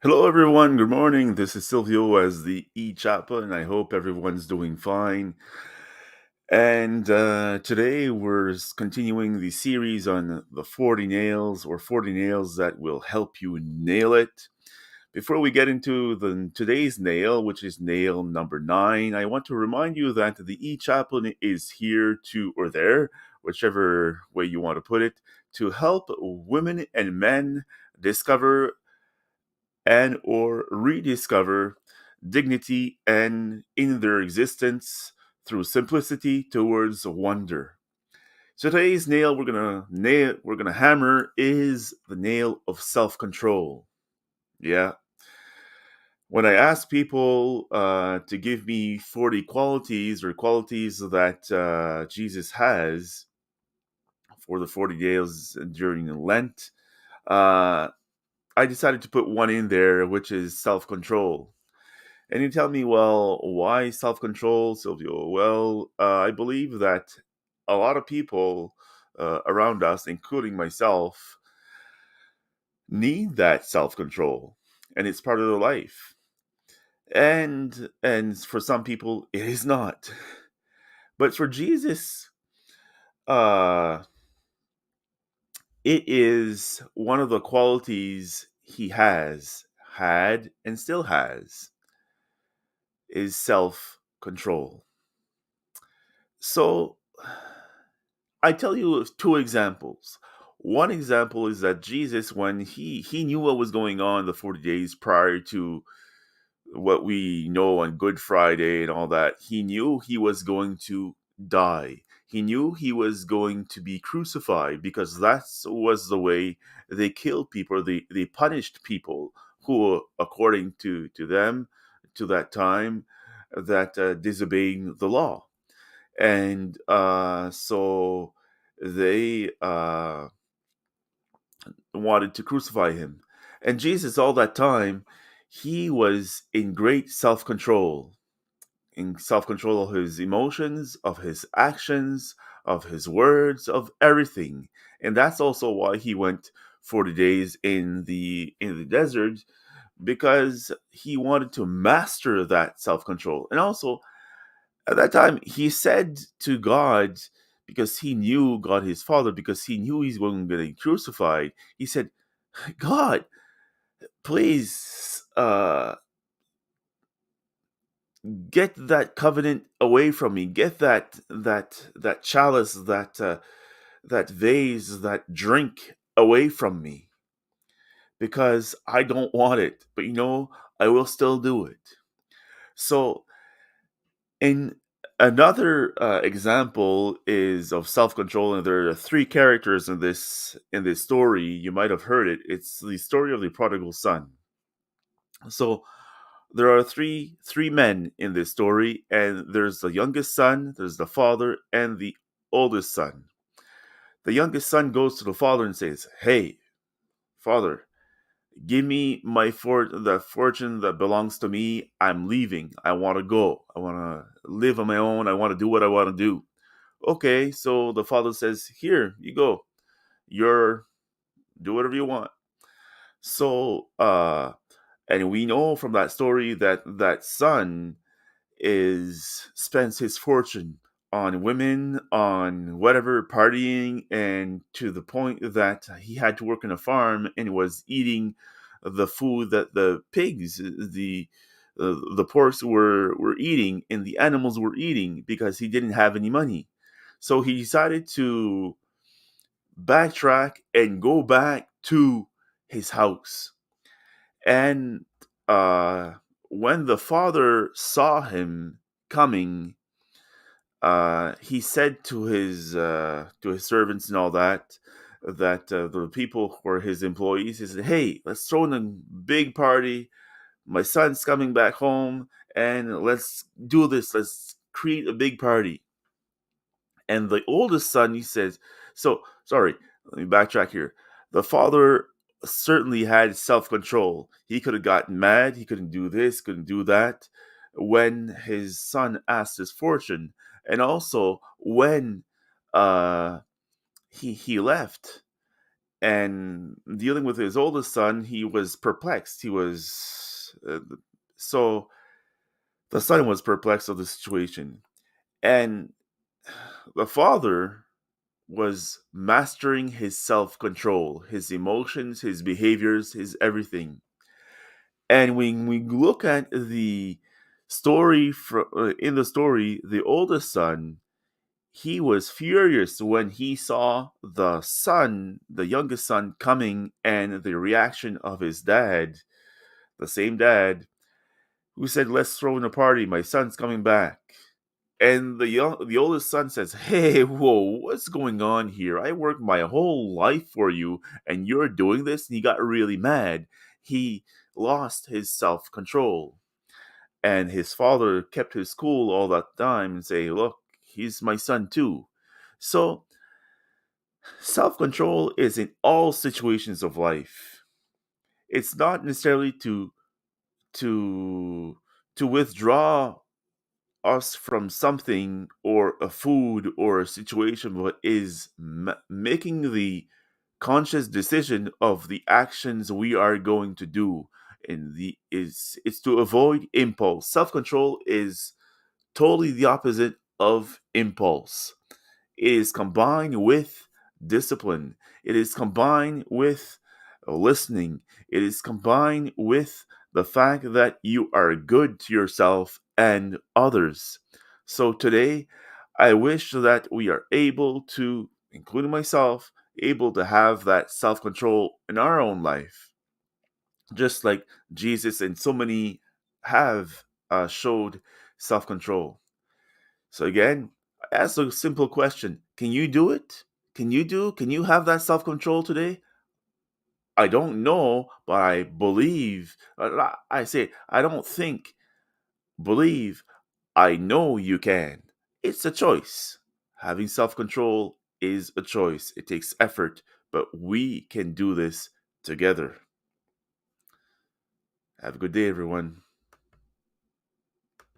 Hello, everyone. Good morning. This is Silvio as the E-Chaplain, and I hope everyone's doing fine. And today we're continuing the series on the 40 nails or 40 nails that will help you nail it. Before we get into today's nail, which is nail number 9, I want to remind you that the E-Chaplain is here to, or there, whichever way you want to put it, to help women and men discover and or rediscover dignity and in their existence through simplicity towards wonder. Today's nail we're gonna hammer is the nail of self-control. Yeah. When I ask people to give me 40 qualities or qualities that Jesus has for the 40 days during Lent, uh, I decided to put one in there, which is self-control. And you tell me, well, why self control, Silvio? Well, I believe that a lot of people around us, including myself, need that self control, and it's part of their life. And for some people, it is not. But for Jesus, uh, it is one of the qualities he had, and still has, is self control. So I tell you of two examples. One example is that Jesus, when he knew what was going on the 40 days prior to what we know on Good Friday and all that, he knew he was going to die. He knew he was going to be crucified because that was the way they killed people. They punished people who, according to them, to that time, that disobeying the law. And so they wanted to crucify him. And Jesus, all that time, he was in great self control, in self control of his emotions, of his actions, of his words, of everything. And that's also why he went 40 days in the desert, because he wanted to master that self control. And also, at that time, he said to God, because he knew God his father, because he knew he's going to get crucified, he said, God, please get that covenant away from me. Get that chalice, that vase, that drink away from me, because I don't want it. But I will still do it. So in another example is of self-control, and there are three characters in this story. You might have heard it. It's the story of the prodigal son. So there are three men in this story, and there's the youngest son, there's the father, and the oldest son. The youngest son goes to the father and says, "Hey, father, give me the fortune that belongs to me. I'm leaving. I want to go. I want to live on my own. I want to do what I want to do." Okay, so the father says, "Here you go. You're Do whatever you want." So, and we know from that story that that son is spends his fortune on women, on whatever, partying, and to the point that he had to work in a farm and was eating the food that the pigs, the porks were eating, and the animals were eating, because he didn't have any money. So he decided to backtrack and go back to his house. And uh, when the father saw him coming, he said to his servants and all that, that the people who were his employees, he said, "Hey, let's throw in a big party. My son's coming back home, and let's do this. Let's create a big party." And the oldest son, he says, "So sorry, let me backtrack here. The father certainly had self control. He could have gotten mad. He couldn't do this, couldn't do that when his son asked his fortune, and also when uh, he left. And dealing with his oldest son, he was perplexed. He was so the son was perplexed of the situation, and the father was mastering his self control, his emotions, his behaviors, his everything. And when we look at the story in the story, the oldest son, he was furious when he saw the son, the youngest son, coming, and the reaction of his dad, the same dad, who said, "Let's throw in a party. My son's coming back." And the oldest son says, "Hey, whoa, what's going on here? I worked my whole life for you, and you're doing this." And he got really mad. He lost his self control, and his father kept his cool all that time and say, "Look, he's my son too." So self control is in all situations of life. It's not necessarily to to withdraw us from something or a food or a situation, but is making the conscious decision of the actions we are going to do. And the is it's to avoid impulse. Self control is totally the opposite of impulse. It is combined with discipline. It is combined with listening. It is combined with the fact that you are good to yourself and others. So today, I wish that we are able to, including myself, able to have that self control in our own life, just like Jesus and so many have showed self control. So again, I ask a simple question. Can you do it? Can you have that self-control today? I don't know, but I believe. I say, I don't think, believe, I know you can. It's a choice. Having self-control is a choice. It takes effort, but we can do this together. Have a good day, everyone.